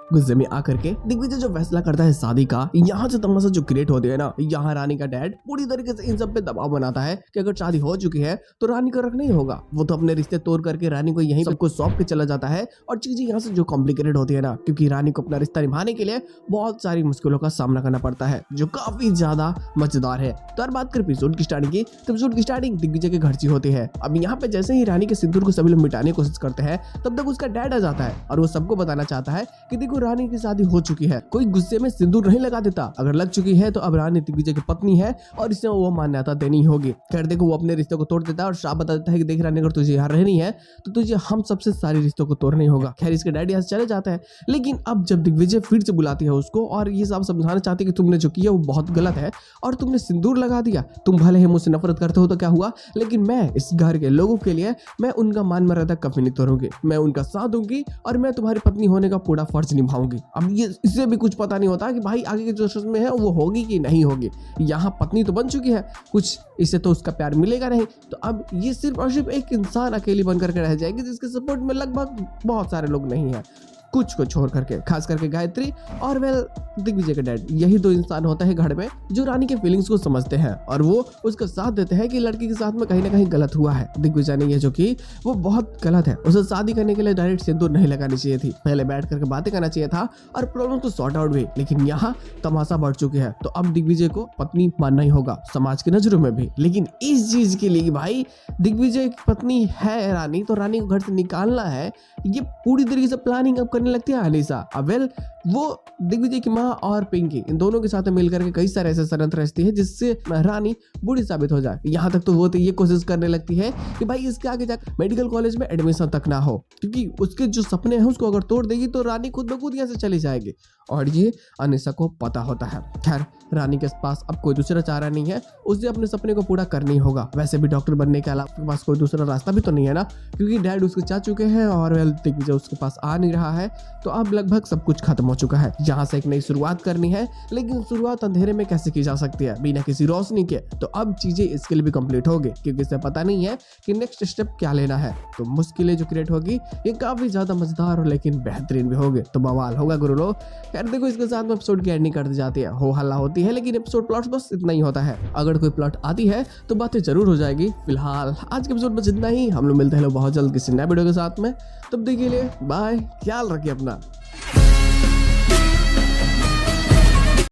गुस्से में आकर के दिग्विजय जो फैसला करता है शादी का, यहाँ से तमाशा जो क्रिएट होती है ना, यहाँ रानी का डैड पूरी तरीके से इन सब पे दबाव बनाता है कि अगर शादी हो चुकी है तो रानी का रखना ही होगा। वो तो अपने रिश्ते तोड़ करके रानी को यहीं सबको सौंप के चला जाता है और चीजें यहाँ से जो कॉम्प्लिकेटेड होती है ना, क्योंकि रानी को अपना रिश्ता निभाने के लिए बहुत सारी मुश्किलों का सामना करना पड़ता है जो काफी ज्यादा मजेदार है। तो यार बात करें एपिसोड की स्टार्टिंग की, तो एपिसोड की स्टार्टिंग दिग्विजय के घर से होती है। अब यहाँ पे जैसे ही रानी के सिंदूर को सभी लोग मिटाने की कोशिश करते हैं, तब तक उसका डैड आ जाता है और वो सबको बताना चाहता है कि देखो रानी की शादी हो चुकी है। कोई गुस्से में सिंदूर नहीं लगा देता, अगर लग चुकी है तो अब रानी दिग्विजय की पत्नी है और इसे वो मान्यता देनी होगी। खैर देखो, वो अपने रिश्ते को तोड़ देता है और श्राप बता देता है कि देख रानी, अगर तुझे यहाँ रहनी है तो तुझे हम सबसे सारे रिश्तों को तोड़ना ही होगा। खैर इसके डैडी यहाँ से चले जाते हैं, लेकिन अब जब दिग्विजय फिर से बुलाती है उसको और ये सब समझाना चाहती है कि तुमने जो किया वो बहुत गलत है और तुमने सिंदूर लगा दिया, तुम भले ही मुझसे नफरत करते हो तो क्या हुआ, लेकिन मैं इस घर के लोगों के लिए मैं उनका मान मर्यादा कभी नहीं तोड़ूंगी, मैं उनका साथ दूंगी और मैं तुम्हारी पत्नी होने का पूरा फर्ज निभाऊंगी। अब ये इससे भी कुछ पता नहीं होता कि भाई आगे के जो में है वो होगी कि नहीं होगी। यहाँ पत्नी तो बन चुकी है, कुछ इससे तो उसका प्यार मिलेगा नहीं, तो अब ये सिर्फ और सिर्फ एक इंसान अकेली बनकर के रह जाएगी जिसके सपोर्ट में लगभग बहुत सारे लोग नहीं है, कुछ को छोड़ करके, खास करके गायत्री और वेल दिग्विजय के डैड। यही दो इंसान होता है घर में जो रानी के फीलिंग्स को समझते हैं और वो उसका साथ देते हैं कि लड़की के साथ में कहीं ना कहीं गलत हुआ है। दिग्विजय ने ये जो की वो बहुत गलत है, उसे शादी करने के लिए डायरेक्ट सिंदूर नहीं लगानी चाहिए थी, पहले बैठ करके बातें करना चाहिए था और प्रॉब्लम को सॉर्ट आउट भी। लेकिन यहाँ तमाशा बढ़ चुकी है, तो अब दिग्विजय को पत्नी मानना ही होगा समाज की नजरों में भी। लेकिन इस चीज के लिए भाई दिग्विजय की पत्नी है रानी, तो रानी को घर से निकालना है, ये पूरी तरीके से प्लानिंग अब करने लगती है अनीसा। अब वेल वो दिग्विजय की माँ और पिंकी इन दोनों के साथ मिलकर के कई सारे ऐसे षड्यंत्र रचती है जिससे रानी बुरी साबित हो जाए। यहाँ तक तो वो तो ये कोशिश करने लगती है कि भाई इसके आगे जाकर मेडिकल कॉलेज में एडमिशन तक ना हो, क्योंकि उसके जो सपने हैं उसको अगर तोड़ देगी तो रानी खुद ब खुद यहाँ से चली जाएगी और ये अनीसा को पता होता है। खैर रानी के पास अब कोई दूसरा चारा नहीं है, उसे अपने सपने को पूरा करना ही होगा। वैसे भी डॉक्टर बनने के अलावा उसके पास कोई दूसरा रास्ता भी तो नहीं है ना, क्योंकि डैड उसके चाह चुके हैं और वेल दिग्विजय उसके पास आ नहीं रहा है, तो अब लगभग सब कुछ खत्म हो चुका है। यहाँ से एक नई शुरुआत करनी है, लेकिन शुरुआत अंधेरे में कैसे की जा सकती है बिना किसी रोशनी के, तो अब चीजें इसके लिए भी कंप्लीट होगी क्योंकि इसे पता नहीं है कि नेक्स्ट स्टेप क्या लेना है। तो मुश्किलें जो क्रिएट होगी ये काफी ज्यादा मजेदार और लेकिन बेहतरीन भी होगी, तो बवाल होगा गुरु लोग। खैर देखो, इसके साथ में एपिसोड की एंडिंग कर दी जाती है, हो हल्ला होती है, लेकिन एपिसोड प्लॉट बस इतना ही होता है। अगर कोई प्लॉट आती है तो बातें जरूर हो जाएगी। फिलहाल आज के एपिसोड में जितना ही, हम लोग मिलते हैं बहुत जल्द किसी नए वीडियो के साथ में, तब तक के लिए बाय, ख्याल रखिए अपना।